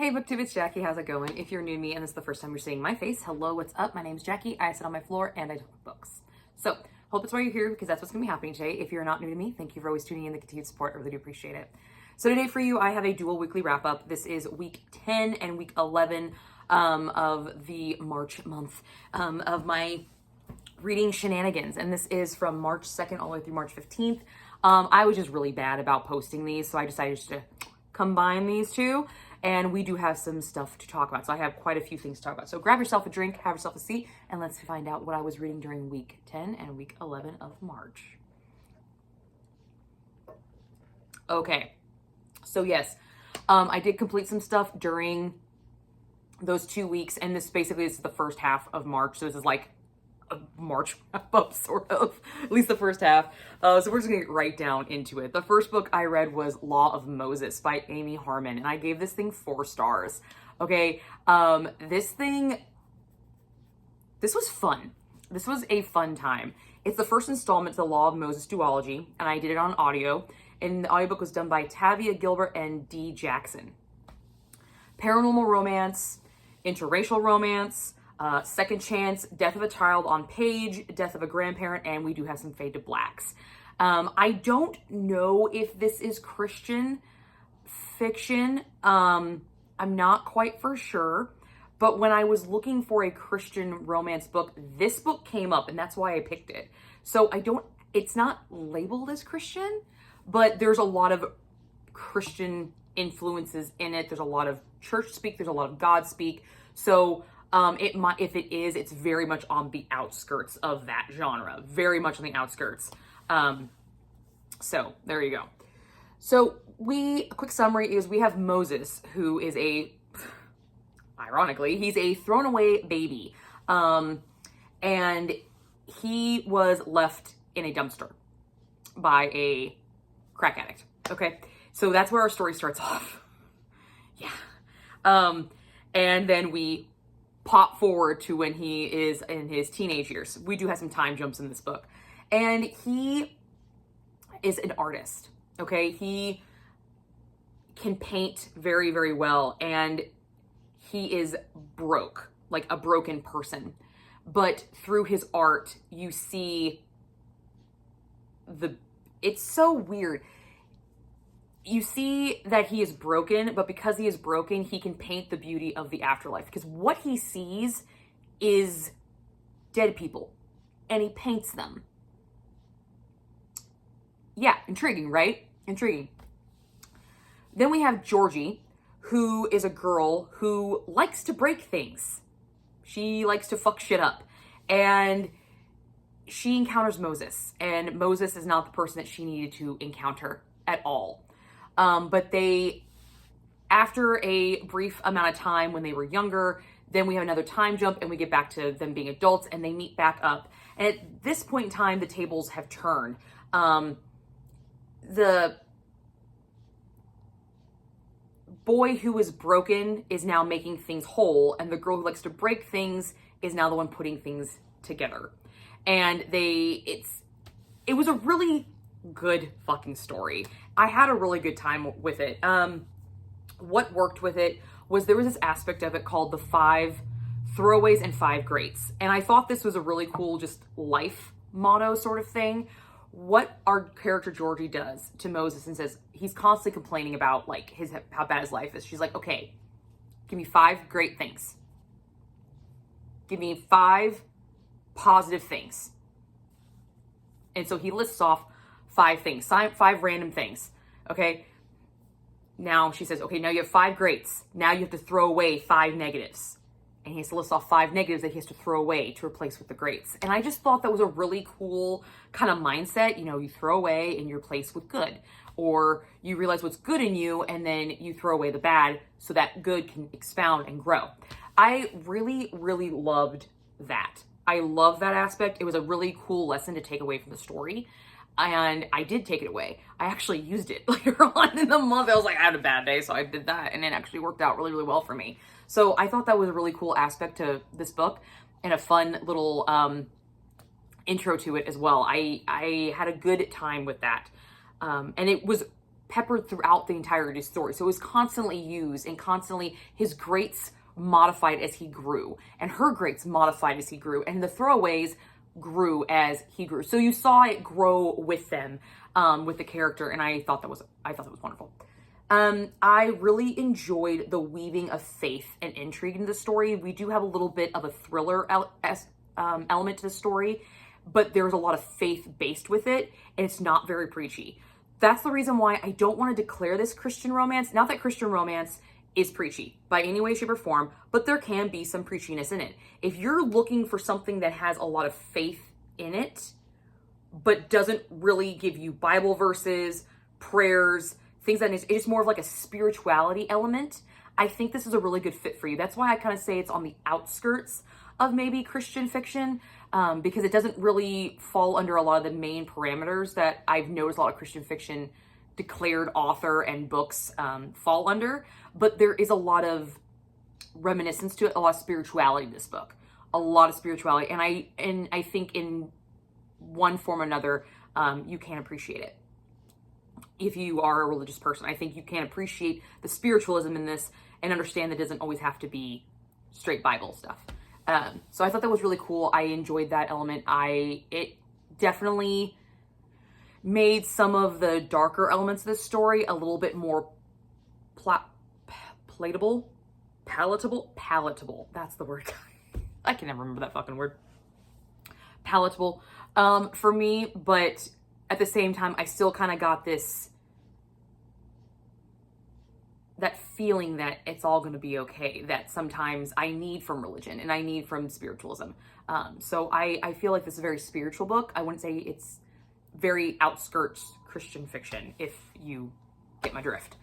Hey booktube, it's Jackie. How's it going? If you're new to me and this is the first time you're seeing my face, hello, what's up? My name's Jackie. I sit on my floor and I talk books. So, hope it's why you're here because that's what's going to be happening today. If you're not new to me, thank you for always tuning in. The continued support. I really do appreciate it. So today for you, I have a dual weekly wrap up. This is week 10 and week 11 of the March month of my reading shenanigans. And this is from March 2nd all the way through March 15th. I was just really bad about posting these, so I decided just to combine these two. And we do have some stuff to talk about. So I have quite a few things to talk about. So grab yourself a drink, have yourself a seat, and let's find out what I was reading during week 10 and week 11 of March. Okay. So yes, I did complete some stuff during those 2 weeks. And this basically is the first half of March. So this is like a March wrap up, sort of, at least the first half. So we're just gonna get right down into it. The first book I read was Law of Moses by Amy Harmon, and I gave this thing 4 stars. Okay, this was fun. This was a fun time. It's the first installment to the Law of Moses duology, and I did it on audio, and the audiobook was done by Tavia Gilbert and Dee Jackson. Paranormal romance, interracial romance, second chance, death of a child on page, death of a grandparent, and we do have some fade to blacks. I don't know if this is Christian fiction. I'm not quite for sure, but when I was looking for a Christian romance book, this book came up and that's why I picked it. So it's not labeled as Christian, but there's a lot of Christian influences in it. There's a lot of church speak. There's a lot of God speak. So if it is, it's very much on the outskirts of that genre, very much on the outskirts. So there you go. So a quick summary is we have Moses, who is ironically, he's a thrown away baby. And he was left in a dumpster by a crack addict. Okay. So that's where our story starts off. Yeah. And then we pop forward to when he is in his teenage years. We do have some time jumps in this book. And he is an artist, okay? He can paint very, very well. And he is broke, like a broken person. But through his art, you see it's so weird. You see that he is broken, but because he is broken, he can paint the beauty of the afterlife. Because what he sees is dead people, and he paints them. Yeah, intriguing, right? Intriguing. Then we have Georgie, who is a girl who likes to break things. She likes to fuck shit up. And she encounters Moses, and Moses is not the person that she needed to encounter at all. But after a brief amount of time when they were younger, then we have another time jump and we get back to them being adults and they meet back up. And at this point in time, the tables have turned. The boy who was broken is now making things whole, and the girl who likes to break things is now the one putting things together. And it was a really good fucking story. I had a really good time with it. What worked with it was there was this aspect of it called the 5 throwaways and 5 greats. And I thought this was a really cool just life motto sort of thing. What our character Georgie does to Moses and says, he's constantly complaining about like how bad his life is. She's like, okay, give me 5 great things. Give me 5 positive things. And so he lists off 5 things, 5 random things. Okay. Now she says, okay, now you have 5 greats. Now you have to throw away 5 negatives. And he has to list off 5 negatives that he has to throw away to replace with the greats. And I just thought that was a really cool kind of mindset. You know, you throw away and you replace with good, or you realize what's good in you and then you throw away the bad so that good can expound and grow. I really, really loved that. I love that aspect. It was a really cool lesson to take away from the story. And I did take it away. I actually used it later on in the month. I was like, I had a bad day, so I did that. And it actually worked out really, really well for me. So I thought that was a really cool aspect to this book and a fun little intro to it as well. I had a good time with that. And it was peppered throughout the entirety of the story. So it was constantly used, and constantly his greats modified as he grew, and her greats modified as he grew, and the throwaways grew as he grew. So you saw it grow with them, with the character, and I thought that was wonderful. I really enjoyed the weaving of faith and intrigue in the story. We do have a little bit of a thriller element to the story, but there's a lot of faith based with it, and it's not very preachy. That's the reason why I don't want to declare this Christian romance. Not that Christian romance is preachy by any way, shape, or form, but there can be some preachiness in it. If you're looking for something that has a lot of faith in it, but doesn't really give you Bible verses, prayers, things that it's more of like a spirituality element, I think this is a really good fit for you. That's why I kind of say it's on the outskirts of maybe Christian fiction, because it doesn't really fall under a lot of the main parameters that I've noticed a lot of Christian fiction declared author and books fall under. But there is a lot of reminiscence to it, a lot of spirituality in this book, a lot of spirituality, and I think in one form or another, you can appreciate it. If you are a religious person, I think you can appreciate the spiritualism in this and understand that it doesn't always have to be straight Bible stuff. So I thought that was really cool. I enjoyed that element. It definitely made some of the darker elements of this story a little bit more palatable. That's the word. I can never remember that fucking word. Palatable for me, but at the same time, I still kind of got that feeling that it's all going to be okay, that sometimes I need from religion and I need from spiritualism. So I feel like this is a very spiritual book. I wouldn't say it's very outskirts Christian fiction, if you get my drift.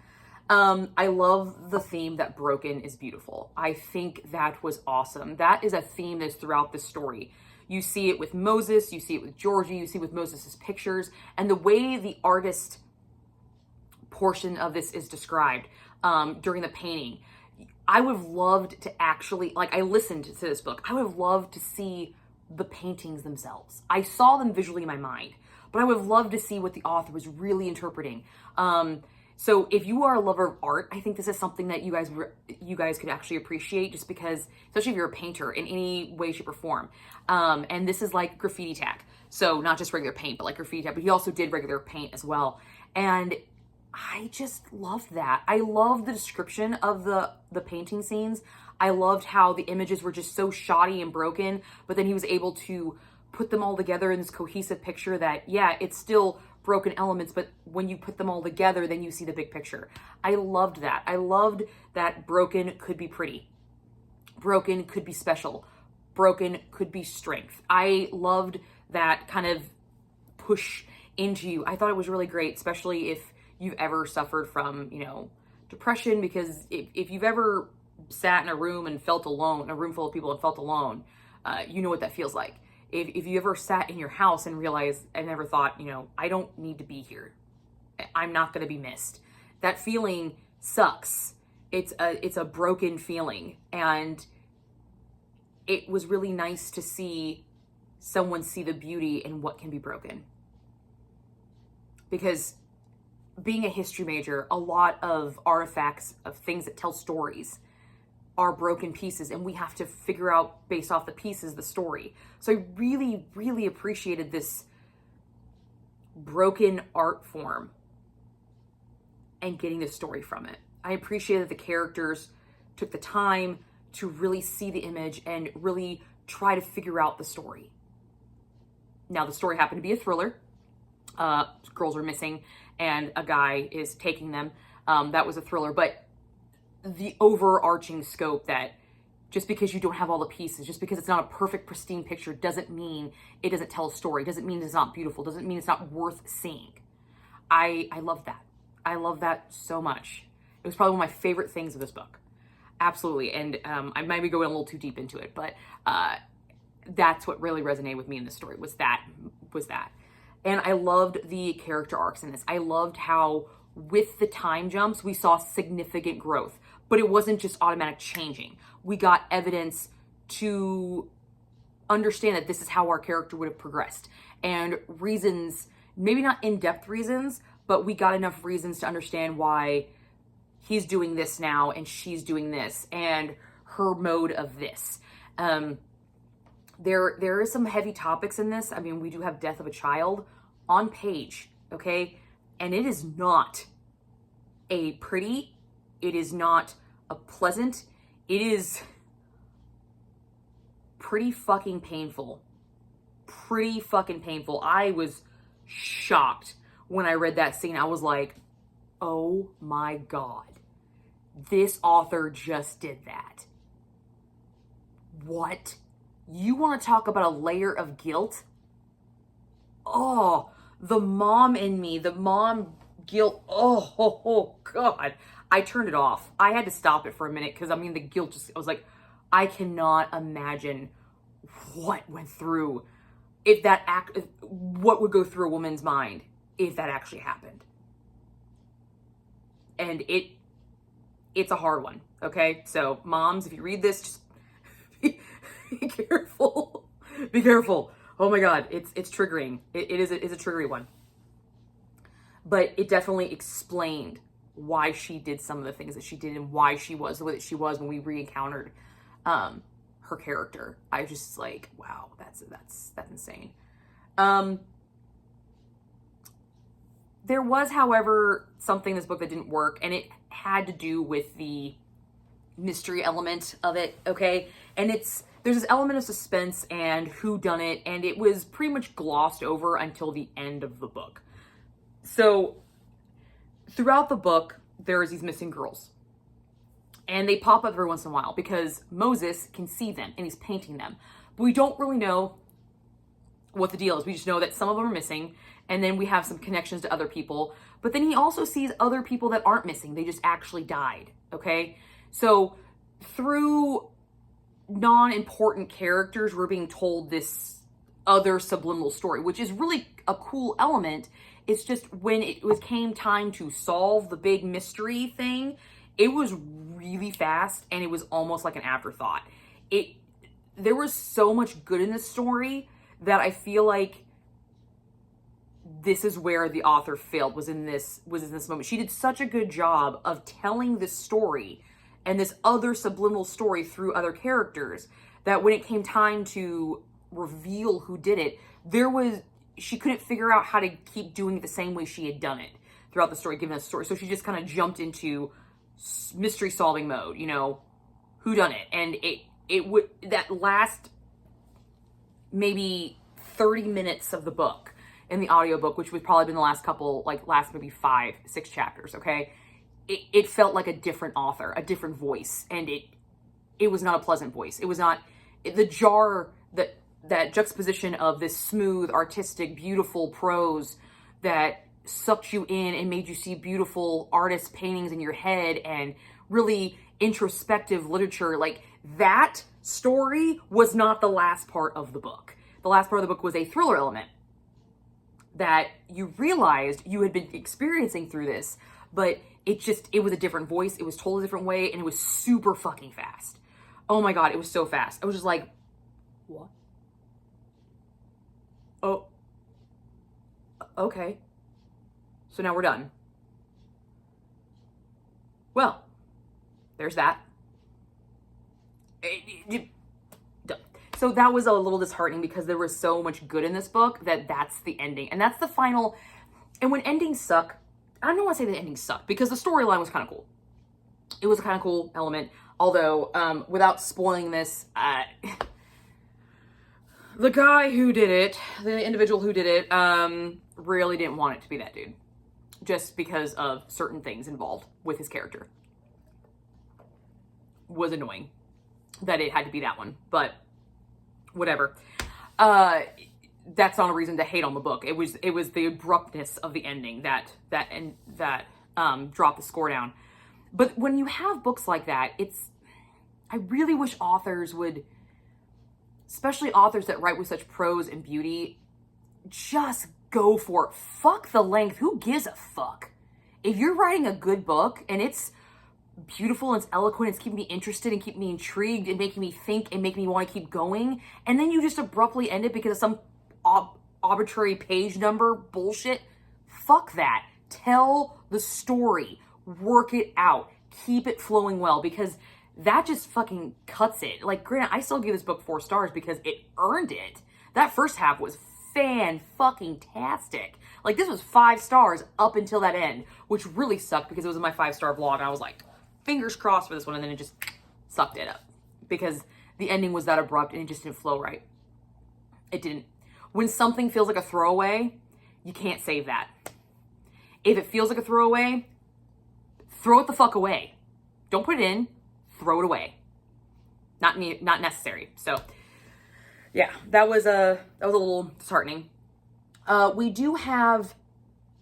I love the theme that broken is beautiful. I think that was awesome. That is a theme that's throughout the story. You see it with Moses, you see it with Georgie, you see it with Moses' pictures, and the way the artist portion of this is described during the painting. I would have loved to actually, like, I listened to this book, I would have loved to see the paintings themselves. I saw them visually in my mind, but I would have loved to see what the author was really interpreting. So if you are a lover of art, I think this is something that you guys could actually appreciate, just because, especially if you're a painter in any way, shape, or form. And this is like graffiti tag. So not just regular paint, but like graffiti tag, but he also did regular paint as well. And I just loved that. I loved the description of the painting scenes. I loved how the images were just so shoddy and broken, but then he was able to put them all together in this cohesive picture that, yeah, it's still broken elements, but when you put them all together, then you see the big picture. I loved that. I loved that broken could be pretty. Broken could be special. Broken could be strength. I loved that kind of push into you. I thought it was really great, especially if you've ever suffered from, depression, because if you've ever sat in a room and felt alone, a room full of people and felt alone, you know what that feels like. If you ever sat in your house and realized, I never thought, I don't need to be here. I'm not going to be missed. That feeling sucks. It's a broken feeling. And it was really nice to see someone see the beauty in what can be broken. Because being a history major, a lot of artifacts of things that tell stories are broken pieces, and we have to figure out, based off the pieces, the story. So I really, really appreciated this broken art form and getting the story from it. I appreciated the characters took the time to really see the image and really try to figure out the story. Now, the story happened to be a thriller. Girls are missing and a guy is taking them. That was a thriller, but the overarching scope that just because you don't have all the pieces, just because it's not a perfect, pristine picture, doesn't mean it doesn't tell a story, doesn't mean it's not beautiful, doesn't mean it's not worth seeing. I love that. I love that so much. It was probably one of my favorite things of this book. Absolutely. And I might be going a little too deep into it, but that's what really resonated with me in this story, was that. And I loved the character arcs in this. I loved how with the time jumps, we saw significant growth, but it wasn't just automatic changing. We got evidence to understand that this is how our character would have progressed, and reasons, maybe not in-depth reasons, but we got enough reasons to understand why he's doing this now and she's doing this and her mode of this. There is some heavy topics in this. I mean, we do have death of a child on page, okay? And it is not a pretty, it is not a pleasant, it is pretty fucking painful. Pretty fucking painful. I was shocked when I read that scene. I was like, oh my God, this author just did that. What? You want to talk about a layer of guilt? Oh, the mom in me, the mom guilt. Oh, God. I turned it off. I had to stop it for a minute because, I mean, the guilt just, I was like, I cannot imagine what went through what would go through a woman's mind if that actually happened. And it's a hard one, okay? So moms, if you read this, just be careful. Be careful. Oh my God, it's triggering. It's a triggery one. But it definitely explained why she did some of the things that she did and why she was the way that she was when we re-encountered her character. I was just like, wow, that's insane. There was, however, something in this book that didn't work, and it had to do with the mystery element of it, okay? And there's this element of suspense and whodunit, and it was pretty much glossed over until the end of the book. So throughout the book, there is these missing girls. And they pop up every once in a while because Moses can see them and he's painting them. But we don't really know what the deal is. We just know that some of them are missing, and then we have some connections to other people. But then he also sees other people that aren't missing. They just actually died, okay? So through non-important characters, we're being told this other subliminal story, which is really a cool element. It's just when came time to solve the big mystery thing, it was really fast and it was almost like an afterthought. There was so much good in this story that I feel like this is where the author failed, was in this moment. She did such a good job of telling this story and this other subliminal story through other characters that when it came time to reveal who did it, she couldn't figure out how to keep doing it the same way she had done it throughout the story, given the story. So she just kind of jumped into mystery solving mode, who done it. And that last maybe 30 minutes of the book in the audiobook, which would probably been the last maybe 5-6 chapters, okay? It felt like a different author, a different voice. And it was not a pleasant voice. It was not the jar, that juxtaposition of this smooth, artistic, beautiful prose that sucked you in and made you see beautiful artist paintings in your head and really introspective literature. Like, that story was not the last part of the book. The last part of the book was a thriller element that you realized you had been experiencing through this, but it was a different voice. It was told a different way, and it was super fucking fast. Oh my God, it was so fast. I was just like, what? Oh, okay. So now we're done. Well, there's that. So that was a little disheartening because there was so much good in this book that's the ending. And that's the final. And when endings suck, I don't want to say the endings suck because the storyline was kind of cool. It was a kind of cool element. Although, without spoiling this, the guy who did it, the individual who did it, really didn't want it to be that dude. Just because of certain things involved with his character. Was annoying that it had to be that one, but whatever. That's not a reason to hate on the book. It was the abruptness of the ending that dropped the score down. But when you have books like that, I really wish authors would, especially authors that write with such prose and beauty, just go for it. Fuck the length. Who gives a fuck? If you're writing a good book and it's beautiful and it's eloquent, it's keeping me interested and keeping me intrigued and making me think and making me want to keep going, and then you just abruptly end it because of some arbitrary page number bullshit, fuck that. Tell the story, work it out, keep it flowing well, because that just fucking cuts it. Like, granted, I still give this book 4 stars because it earned it. That first half was fan-fucking-tastic. Like, this was 5 stars up until that end, which really sucked because it was in my 5-star vlog, and I was like, fingers crossed for this one, and then it just sucked it up because the ending was that abrupt and it just didn't flow right. It didn't. When something feels like a throwaway, you can't save that. If it feels like a throwaway, throw it the fuck away. Don't put it in, throw it away. Not necessary. So, yeah, that was a little disheartening. We do have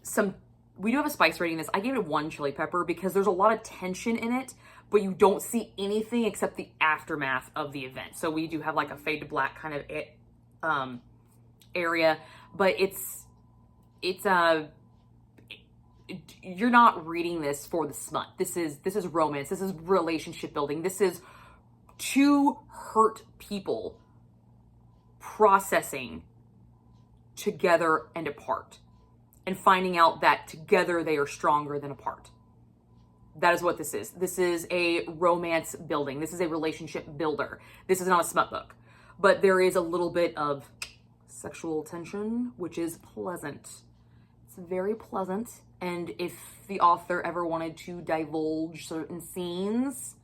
a spice rating in this. I gave it 1 chili pepper because there's a lot of tension in it, but you don't see anything except the aftermath of the event. So we do have like a fade to black kind of area, but you're not reading this for the smut. This is romance. This is relationship building. This is 2 hurt people processing together and apart and finding out that together they are stronger than apart. That is what this is. This is a romance building. This is a relationship builder. This is not a smut book, but there is a little bit of sexual tension, which is pleasant. It's very pleasant. And if the author ever wanted to divulge certain scenes,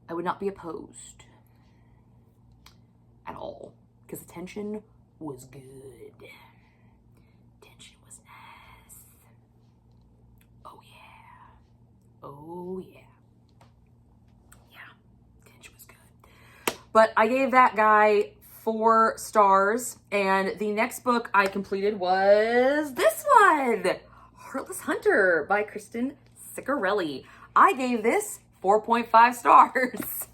I would not be opposed at all, because the tension was good. Tension was nice. Oh yeah. Oh yeah. Yeah, tension was good. But I gave that guy 4 stars, and the next book I completed was this one, Heartless Hunter by Kristen Ciccarelli. I gave this 4.5 stars.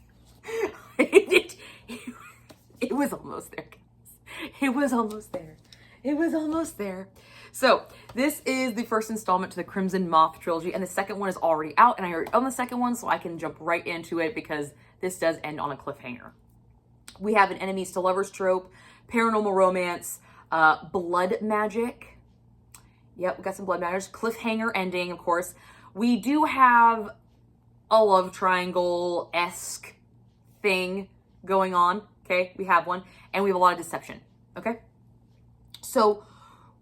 It was almost there, guys. It was almost there. It was almost there. So this is the first installment to the Crimson Moth trilogy, and the second one is already out, and I already own the second one, so I can jump right into it because this does end on a cliffhanger. We have an enemies to lovers trope, paranormal romance, blood magic. Yep, we got some blood magic. Cliffhanger ending, of course. We do have a love triangle-esque thing going on. Okay, we have one. And we have a lot of deception. Okay? So,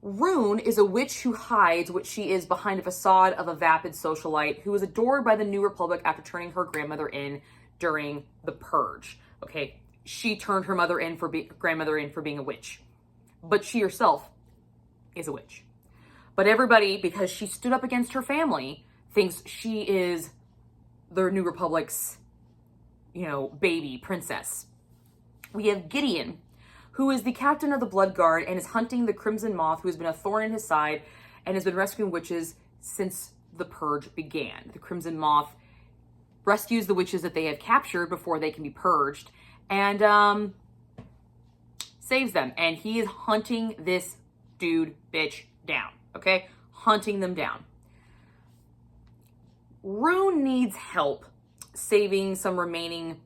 Rune is a witch who hides what she is behind a facade of a vapid socialite who was adored by the New Republic after turning her grandmother in during the Purge. Okay? She turned her grandmother in for being a witch. But she herself is a witch. But everybody, because she stood up against her family, thinks she is the New Republic's, baby princess. We have Gideon, who is the captain of the Blood Guard and is hunting the Crimson Moth, who has been a thorn in his side and has been rescuing witches since the Purge began. The Crimson Moth rescues the witches that they have captured before they can be purged and saves them. And he is hunting this bitch down. Okay? Hunting them down. Rune needs help saving some remaining...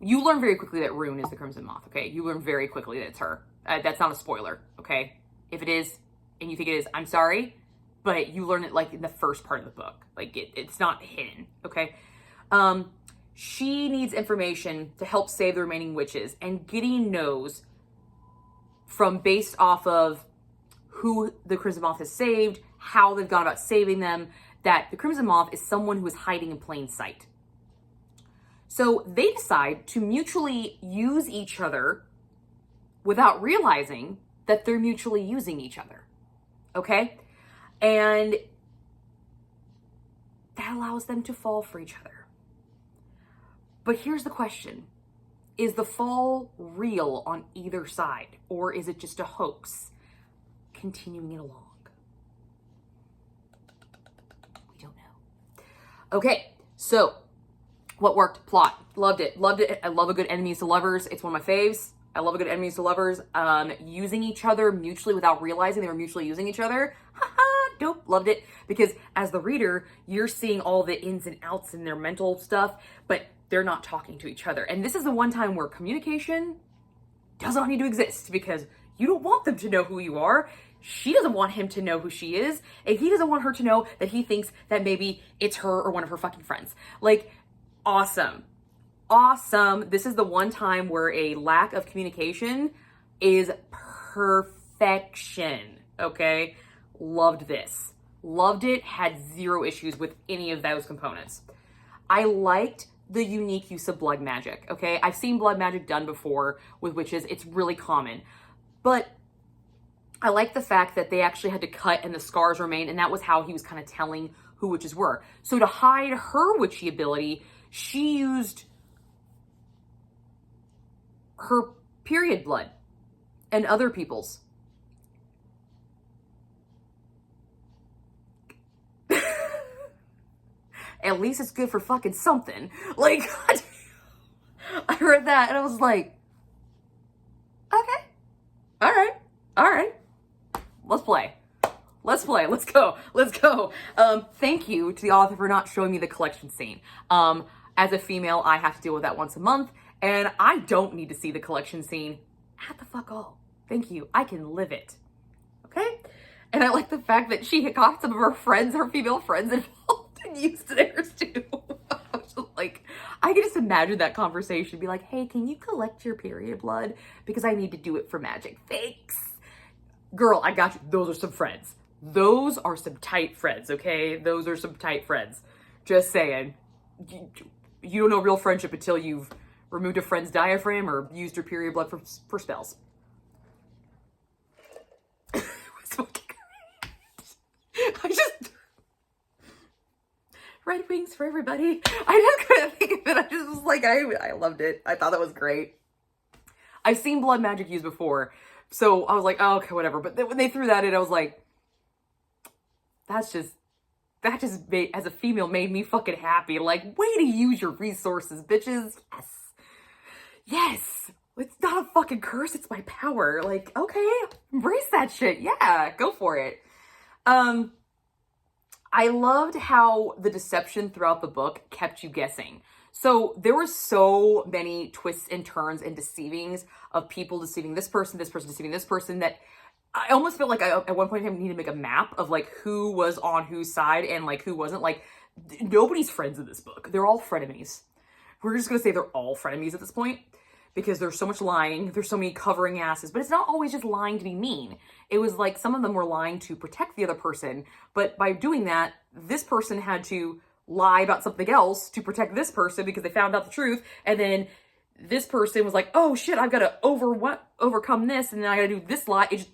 You learn very quickly that Rune is the Crimson Moth, okay? You learn very quickly that it's her. That's not a spoiler, okay? If it is, and you think it is, I'm sorry, but you learn it, like, in the first part of the book. Like, it's not hidden, okay? She needs information to help save the remaining witches, and Gideon knows based off of who the Crimson Moth has saved, how they've gone about saving them, that the Crimson Moth is someone who is hiding in plain sight. So they decide to mutually use each other without realizing that they're mutually using each other. Okay? And that allows them to fall for each other. But here's the question. Is the fall real on either side? Or is it just a hoax? Continuing it along. We don't know. Okay, so what worked? Plot. Loved it. Loved it. I love a good enemies to lovers. It's one of my faves. I love a good enemies to lovers. Using each other mutually without realizing they were mutually using each other. Haha, dope. Loved it. Because as the reader, you're seeing all the ins and outs in their mental stuff, but they're not talking to each other. And this is the one time where communication does not need to exist because You don't want them to know who you are. She doesn't want him to know who she is. And he doesn't want her to know that he thinks that maybe it's her or one of her fucking friends. Like, awesome. Awesome. This is the one time where a lack of communication is perfection. Okay? Loved this. Loved it. Had zero issues with any of those components. I liked the unique use of blood magic. Okay? I've seen blood magic done before with witches. It's really common. But I like the fact that they actually had to cut and the scars remained, and that was how he was kind of telling who witches were. So to hide her witchy ability, she used her period blood and other people's. At least it's good for fucking something. Like, I heard that and I was like, okay, all right. Let's play. Let's go. Thank you to the author for not showing me the collection scene. As a female, I have to deal with that once a month, and I don't need to see the collection scene at the fuck all. Thank you. I can live it. Okay? And I like the fact that she had got some of her friends, her female friends, involved and used theirs too. I was just like, I can just imagine that conversation. Be like, hey, can you collect your period blood? Because I need to do it for magic. Thanks. Girl, I got you. Those are some friends. Those are some tight friends, okay? Those are some tight friends. Just saying. You don't know real friendship until you've removed a friend's diaphragm or used your period blood for spells. I just... Red wings for everybody. I just couldn't think of it. I just was like, I loved it. I thought that was great. I've seen blood magic used before. So I was like, oh, okay, whatever. But then when they threw that in, I was like, that just made, as a female, made me fucking happy. Like, way to use your resources, bitches. Yes. It's not a fucking curse. It's my power. Like, okay, embrace that shit. Yeah, go for it. I loved how the deception throughout the book kept you guessing. So there were so many twists and turns and deceivings of people deceiving this person deceiving this person, that I almost felt like I, at one point in time, needed to make a map of like who was on whose side and like who wasn't. Like, nobody's friends in this book. They're all frenemies. We're just going to say they're all frenemies at this point because there's so much lying. There's so many covering asses, but it's not always just lying to be mean. It was like some of them were lying to protect the other person. But by doing that, this person had to lie about something else to protect this person because they found out the truth. And then this person was like, oh shit, I've got to overcome this. And then I got to do this lie.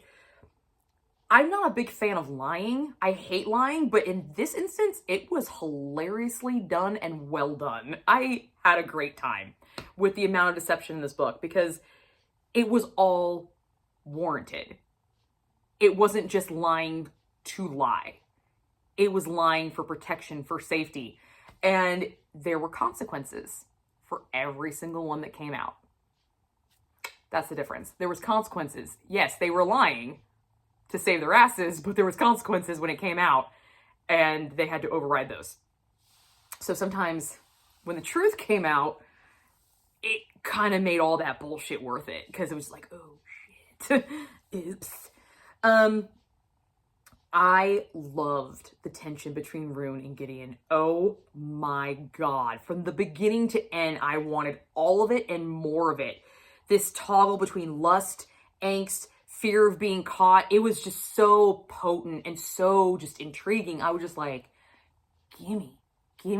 I'm not a big fan of lying. I hate lying, but in this instance, it was hilariously done and well done. I had a great time with the amount of deception in this book because it was all warranted. It wasn't just lying to lie. It was lying for protection, for safety. And there were consequences for every single one that came out. That's the difference. There was consequences. Yes, they were lying to save their asses, but there was consequences when it came out, and they had to override those. So sometimes when the truth came out, it kind of made all that bullshit worth it, because it was like, oh shit, oops. I loved the tension between Rune and Gideon. Oh my God. From the beginning to end, I wanted all of it and more of it. This toggle between lust, angst, fear of being caught. It was just so potent and so just intriguing. I was just like, gimme. Give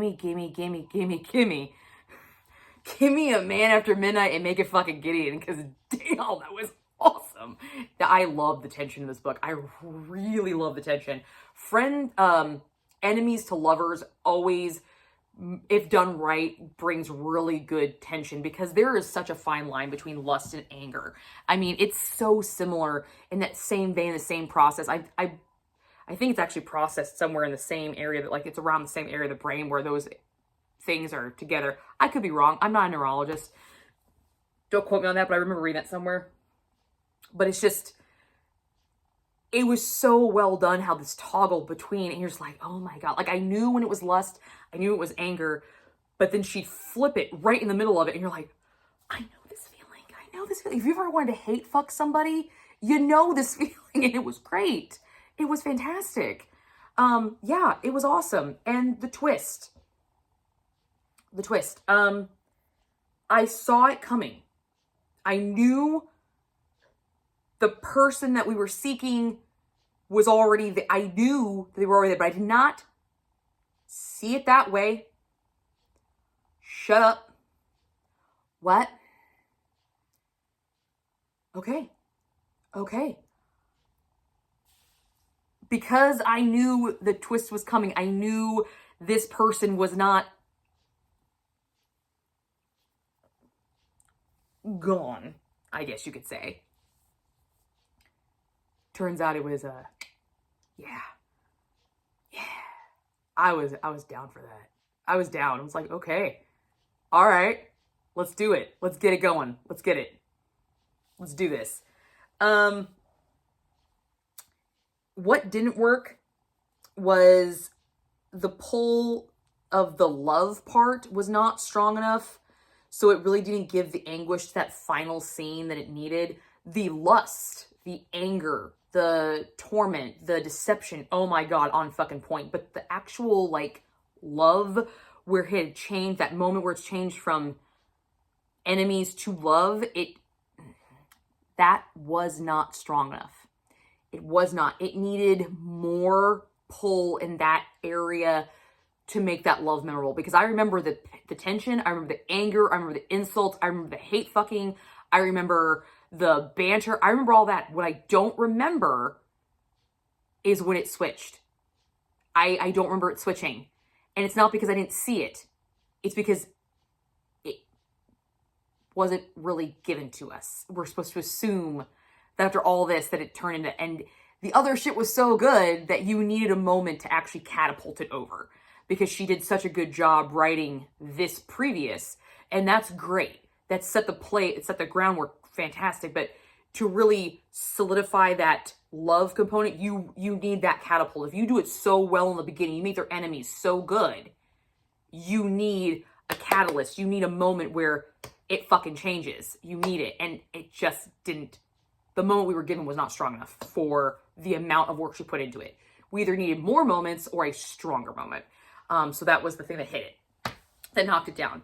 me a man after midnight and make it fucking Gideon, because damn, that was awesome. I love the tension in this book. I really love the tension. Enemies to lovers always, if done right, brings really good tension, because there is such a fine line between lust and anger. I mean, it's so similar in that same vein, the same process. I think it's actually processed somewhere in the same area, that like it's around the same area of the brain where those things are together. I could be wrong. I'm not a neurologist. Don't quote me on that, but I remember reading that somewhere. But it's just, it was so well done how this toggle between, and you're just like, oh my God. Like, I knew when it was lust, I knew it was anger, but then she'd flip it right in the middle of it, and you're like, I know this feeling. If you ever wanted to hate fuck somebody, You know this feeling, and it was great. It was fantastic. Yeah, it was awesome. And the twist. I saw it coming. I knew the person that we were seeking was already there. I knew they were already there, but I did not see it that way. Shut up. What? Okay. Because I knew the twist was coming, I knew this person was not gone, I guess you could say. Turns out it was yeah. I was down for that. I was down. I was like, okay, all right, let's do it. Let's get it going. Let's get it. Let's do this. What didn't work was the pull of the love part was not strong enough. So it really didn't give the anguish to that final scene that it needed. The lust, the anger, the torment, the deception, oh my God, on fucking point. But the actual like love where it had changed, that moment where it's changed from enemies to love, that was not strong enough. It was not. It needed more pull in that area to make that love memorable. Because I remember the tension, I remember the anger, I remember the insults, I remember the hate fucking, I remember the banter, I remember all that. What I don't remember is when it switched. I don't remember it switching. And it's not because I didn't see it. It's because it wasn't really given to us. We're supposed to assume that after all this that it turned into, and the other shit was so good that you needed a moment to actually catapult it over, because she did such a good job writing this previous, and that's great. That set the play, it set the groundwork, fantastic. But to really solidify that love component, you need that catapult. If you do it so well in the beginning, you make their enemies so good, you need a catalyst. You need a moment where it fucking changes. You need it, and it just didn't. The moment we were given was not strong enough for the amount of work she put into it. We either needed more moments or a stronger moment. So that was the thing that hit it, that knocked it down.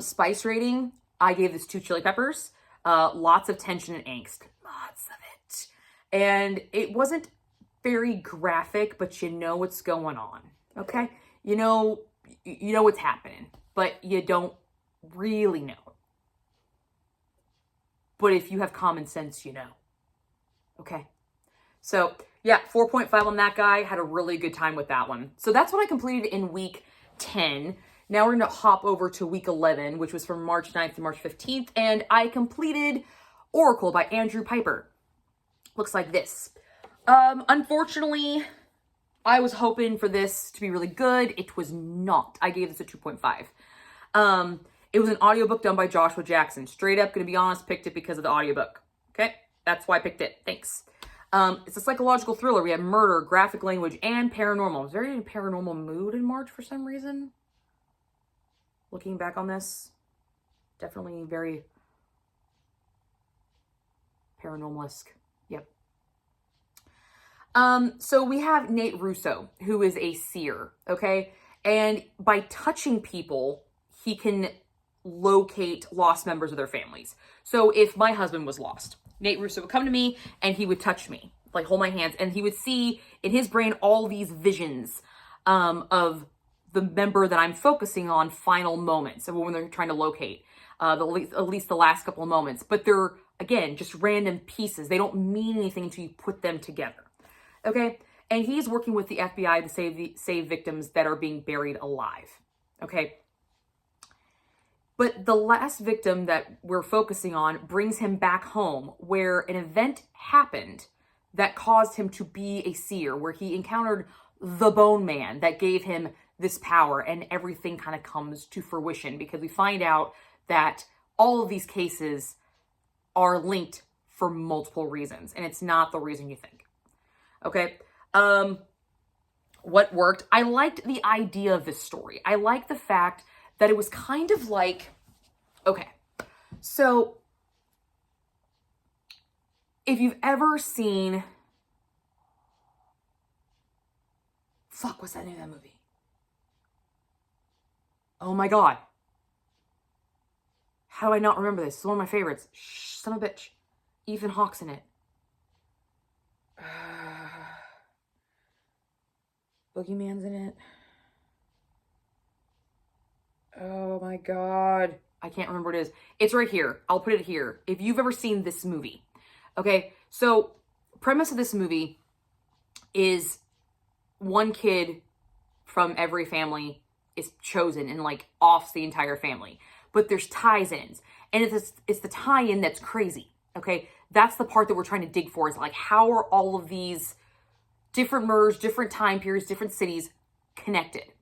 Spice rating, I gave this 2 chili peppers. Lots of tension and angst. Lots of it. And it wasn't very graphic, but you know what's going on. Okay? You know what's happening, but you don't really know. But if you have common sense, you know. Okay? So, yeah, 4.5 on that guy. Had a really good time with that one. So that's what I completed in week 10. Now we're going to hop over to week 11, which was from March 9th to March 15th. And I completed Oracle by Andrew Piper. Looks like this. Unfortunately, I was hoping for this to be really good. It was not. I gave this a 2.5. It was an audiobook done by Joshua Jackson. Straight up, going to be honest, picked it because of the audiobook. Okay? That's why I picked it. Thanks. It's a psychological thriller. We have murder, graphic language, and paranormal. I was very in a paranormal mood in March for some reason. Looking back on this, definitely very paranormal-esque. Yep. So we have Nate Russo, who is a seer, okay? And by touching people, he can locate lost members of their families. So if my husband was lost, Nate Russo would come to me and he would touch me, like hold my hands, and he would see in his brain all these visions of the member that I'm focusing on, final moments of when they're trying to locate, at least the last couple of moments. But they're, again, just random pieces. They don't mean anything until you put them together. Okay? And he's working with the FBI to save victims that are being buried alive. Okay? But the last victim that we're focusing on brings him back home, where an event happened that caused him to be a seer, where he encountered the Bone Man that gave him this power, and everything kind of comes to fruition because we find out that all of these cases are linked for multiple reasons, and it's not the reason you think. Okay? What worked? I liked the idea of this story. I liked the fact that it was kind of like, okay, so if you've ever seen, fuck, what's that name of that movie? Oh my God. How do I not remember this? It's one of my favorites. Shh, son of a bitch. Ethan Hawke's in it. Boogeyman's in it. Oh my God. I can't remember what it is. It's right here. I'll put it here. If you've ever seen this movie. Okay, so premise of this movie is one kid from every family is chosen and like offs the entire family. But there's ties-ins. And it's the tie-in that's crazy. Okay, that's the part that we're trying to dig for, is like, how are all of these different murders, different time periods, different cities connected?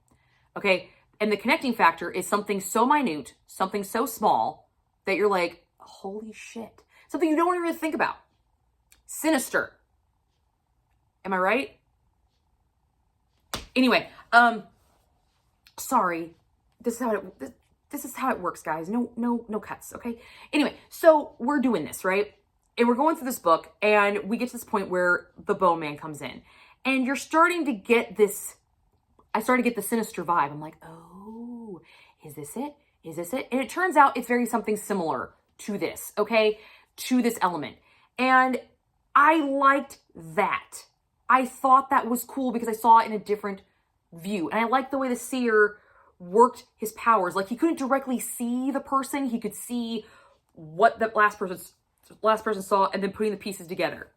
Okay, and the connecting factor is something so minute, something so small that you're like, holy shit. Something you don't even think about. Sinister. Am I right? Anyway, sorry. This is how it works, guys. No cuts, okay? Anyway, so we're doing this, right? And we're going through this book, and we get to this point where the Bone Man comes in. And you're starting to get this, I started to get the sinister vibe. I'm like, oh, is this it? Is this it? And it turns out it's very something similar to this, okay? To this element. And I liked that. I thought that was cool because I saw it in a different view. And I liked the way the seer worked his powers. Like, he couldn't directly see the person. He could see what the last person saw and then putting the pieces together.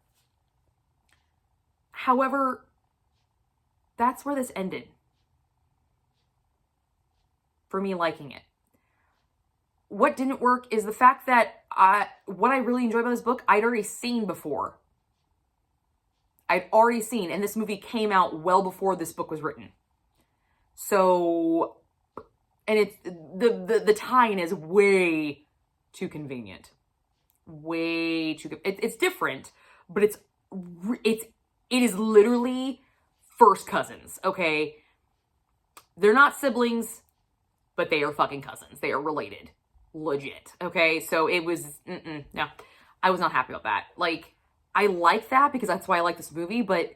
However, that's where this ended. For me liking it. What didn't work is the fact that what I really enjoyed about this book, I'd already seen before. I'd already seen, and this movie came out well before this book was written. So, and it's, the tie-in is way too convenient. Way too, it's different, but it is literally first cousins, okay? They're not siblings, but they are fucking cousins. They are related. Legit, okay? So it was, no, I was not happy about that. Like, I like that because that's why I like this movie, but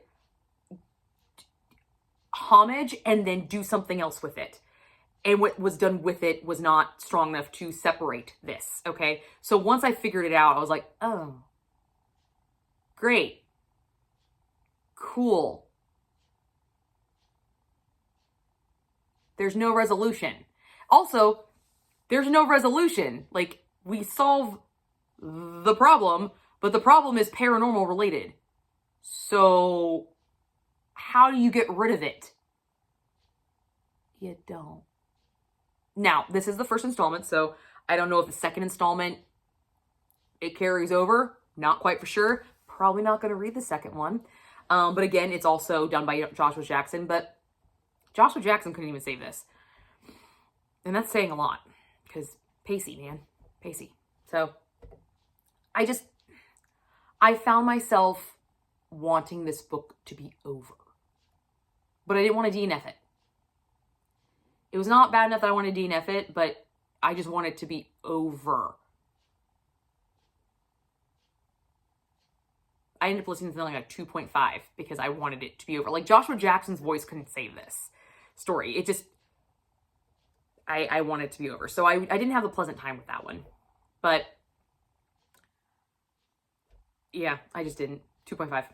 homage and then do something else with it. And what was done with it was not strong enough to separate this, okay? So once I figured it out, I was like, oh, great. Cool. There's no resolution. Also, there's no resolution. Like, we solve the problem, but the problem is paranormal related. So, how do you get rid of it? You don't. Now, this is the first installment, so I don't know if the second installment, it carries over. Not quite for sure. Probably not going to read the second one. But again, it's also done by Joshua Jackson, but Joshua Jackson couldn't even save this. And that's saying a lot, because pacey, man. Pacey. So, I found myself wanting this book to be over. But I didn't want to DNF it. It was not bad enough that I wanted to DNF it, but I just wanted it to be over. I ended up listening to something like a 2.5 because I wanted it to be over. Like, Joshua Jackson's voice couldn't save this story. It just, I wanted it to be over. So I didn't have a pleasant time with that one. But yeah, I just didn't. 2.5.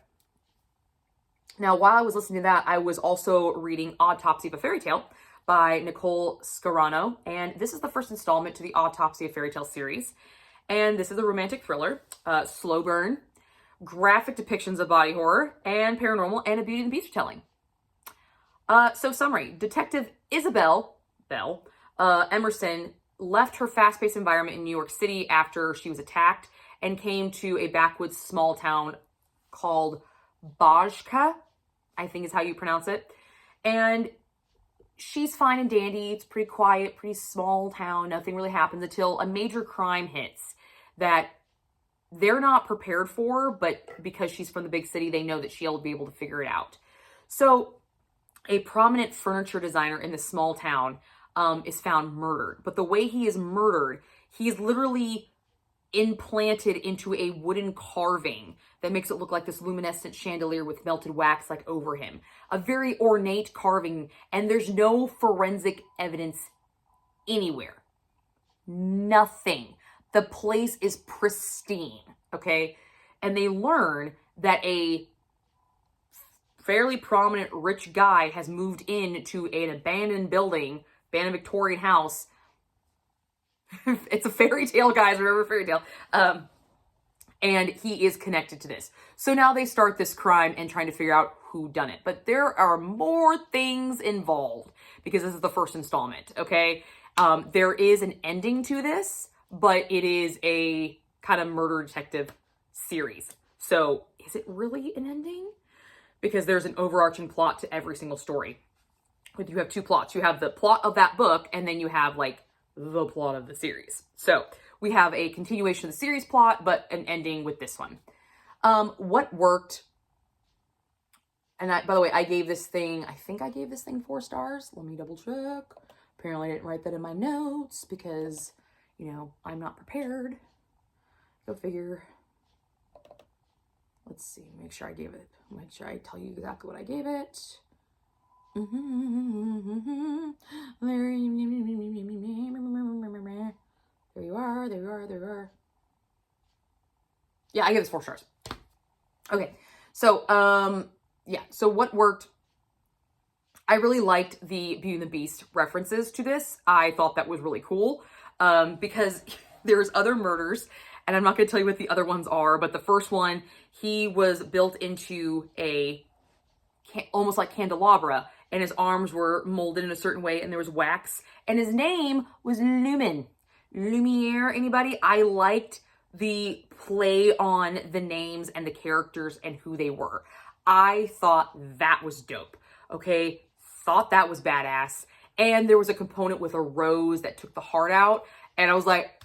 Now, while I was listening to that, I was also reading Autopsy of a Fairy Tale by Nicole Scarano. And this is the first installment to the Autopsy of Fairy Tale series. And this is a romantic thriller, slow burn, graphic depictions of body horror, and paranormal, and a Beauty and the Beast retelling. So summary, Detective Isabel Emerson left her fast-paced environment in New York City after she was attacked and came to a backwoods small town called Bajka, I think is how you pronounce it. And she's fine and dandy. It's pretty quiet, pretty small town. Nothing really happens until a major crime hits that they're not prepared for, but because she's from the big city, they know that she'll be able to figure it out. So a prominent furniture designer in this small town is found murdered. But the way he is murdered, he is literally implanted into a wooden carving that makes it look like this luminescent chandelier with melted wax like over him. A very ornate carving, and there's no forensic evidence anywhere. Nothing. The place is pristine, okay? And they learn that a fairly prominent rich guy has moved into an abandoned building, abandoned Victorian house. It's a fairy tale, guys. Remember fairy tale. And he is connected to this. So now they start this crime and trying to figure out who done it. But there are more things involved because this is the first installment, okay? There is an ending to this, but it is a kind of murder detective series. So is it really an ending? Because there's an overarching plot to every single story. But you have two plots. You have the plot of that book, and then you have like the plot of the series. So we have a continuation of the series plot, but an ending with this one. What worked? And by the way, I think I gave this thing 4 stars. Let me double check. Apparently I didn't write that in my notes because, you know, I'm not prepared. Go figure. Let's see, make sure I tell you exactly what I gave it. There you are. Yeah, I give this 4 stars. Okay, so, yeah, so what worked? I really liked the Beauty and the Beast references to this. I thought that was really cool, because there's other murders, and I'm not going to tell you what the other ones are, but the first one, he was built into almost like candelabra, and his arms were molded in a certain way, and there was wax, and his name was Lumiere, anybody? I liked the play on the names and the characters and who they were. I thought that was dope, okay? Thought that was badass. And there was a component with a rose that took the heart out, and I was like,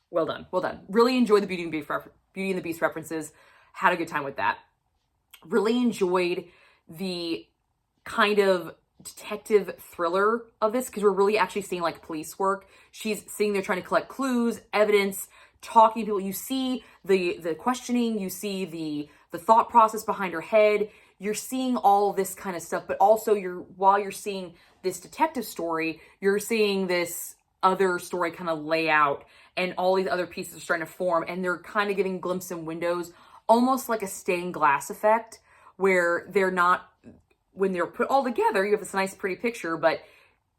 well done, well done. Really enjoyed the Beauty and the Beast references. Had a good time with that. Really enjoyed the kind of detective thriller of this because we're really actually seeing like police work. She's sitting there trying to collect clues, evidence, talking to people. You see the questioning, you see the thought process behind her head. You're seeing all this kind of stuff, but also while you're seeing this detective story, you're seeing this other story kind of lay out, and all these other pieces are starting to form, and they're kind of giving glimpses and windows, almost like a stained glass effect, where when they're put all together, you have this nice pretty picture, but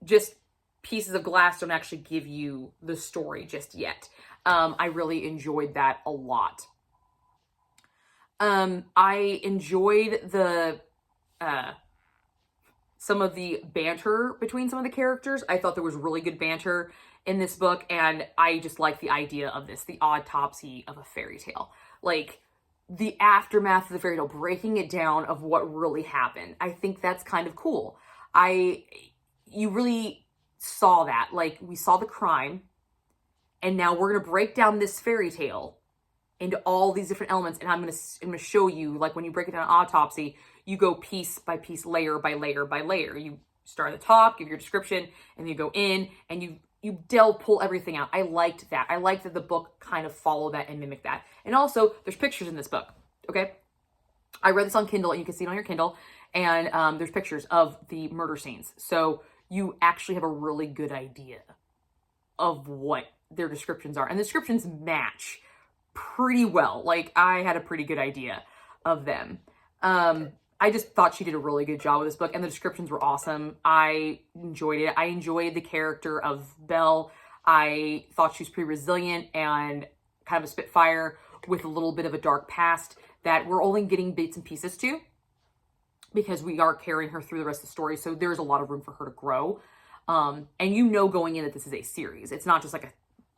just pieces of glass don't actually give you the story just yet. I really enjoyed that a lot. I enjoyed some of the banter between some of the characters. I thought there was really good banter in this book, and I just like the idea of this, the autopsy of a fairy tale. Like, the aftermath of the fairy tale, breaking it down of what really happened. I think that's kind of cool. You really saw that. Like, we saw the crime, and now we're going to break down this fairy tale into all these different elements, and I'm going to show you, like, when you break it down an autopsy, you go piece by piece, layer by layer by layer. You start at the top, give your description, and you go in, and you pull everything out. I liked that. I liked that the book kind of followed that and mimicked that. And also, there's pictures in this book, okay? I read this on Kindle, and you can see it on your Kindle, and there's pictures of the murder scenes. So you actually have a really good idea of what their descriptions are. And the descriptions match pretty well. Like, I had a pretty good idea of them. I just thought she did a really good job with this book, and the descriptions were awesome. I enjoyed it. I enjoyed the character of Belle. I thought she was pretty resilient and kind of a spitfire with a little bit of a dark past that we're only getting bits and pieces to because we are carrying her through the rest of the story. So there's a lot of room for her to grow. And you know going in that this is a series. It's not just like a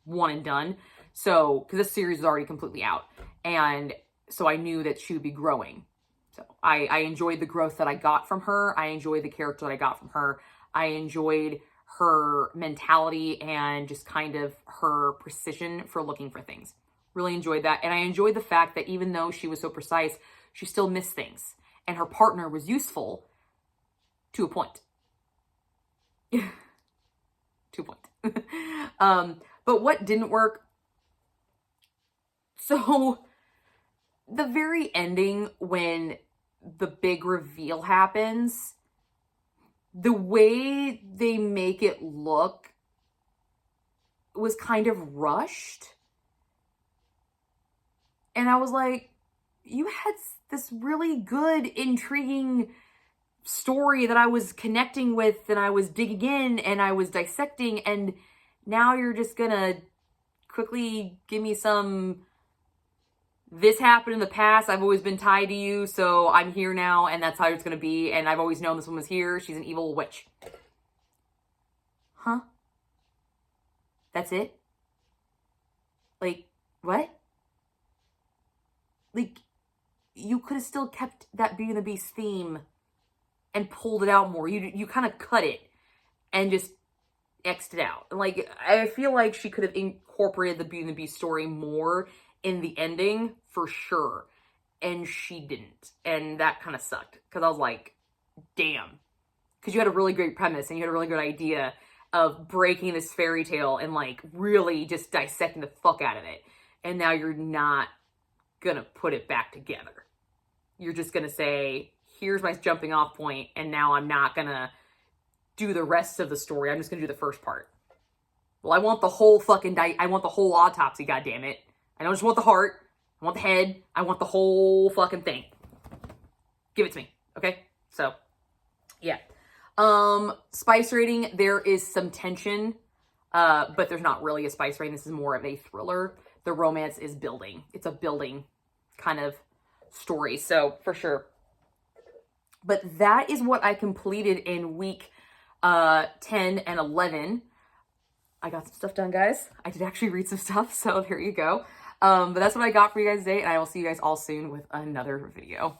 one and done. So, because this series is already completely out. And so I knew that she would be growing. So I enjoyed the growth that I got from her. I enjoyed the character that I got from her. I enjoyed her mentality and just kind of her precision for looking for things. Really enjoyed that. And I enjoyed the fact that even though she was so precise, she still missed things. And her partner was useful to a point. To points. But what didn't work? So the very ending, when the big reveal happens, the way they make it look was kind of rushed. And I was like, you had this really good, intriguing story that I was connecting with, and I was digging in and I was dissecting, and now you're just gonna quickly give me some, this happened in the past, I've always been tied to you, so I'm here now, and that's how it's gonna be, and I've always known this woman was here, she's an evil witch. Huh? That's it? Like, what? Like, you could have still kept that Beauty and the Beast theme and pulled it out more. You kind of cut it and just X'd it out. Like, I feel like she could have incorporated the Beauty and the Beast story more in the ending, for sure. And she didn't. And that kind of sucked. Because I was like, damn. Because you had a really great premise and you had a really good idea of breaking this fairy tale and, like, really just dissecting the fuck out of it. And now you're not gonna put it back together. You're just gonna say, here's my jumping off point, and now I'm not gonna do the rest of the story. I'm just gonna do the first part. Well, I want the whole fucking I want the whole autopsy, goddammit. I don't just want the heart. I want the head. I want the whole fucking thing. Give it to me. Okay? So, yeah. Spice rating, there is some tension, but there's not really a spice rating. This is more of a thriller. The romance is building. It's a building kind of story. So, for sure. But that is what I completed in week 10 and 11. I got some stuff done, guys. I did actually read some stuff, so there you go. But that's what I got for you guys today, and I will see you guys all soon with another video.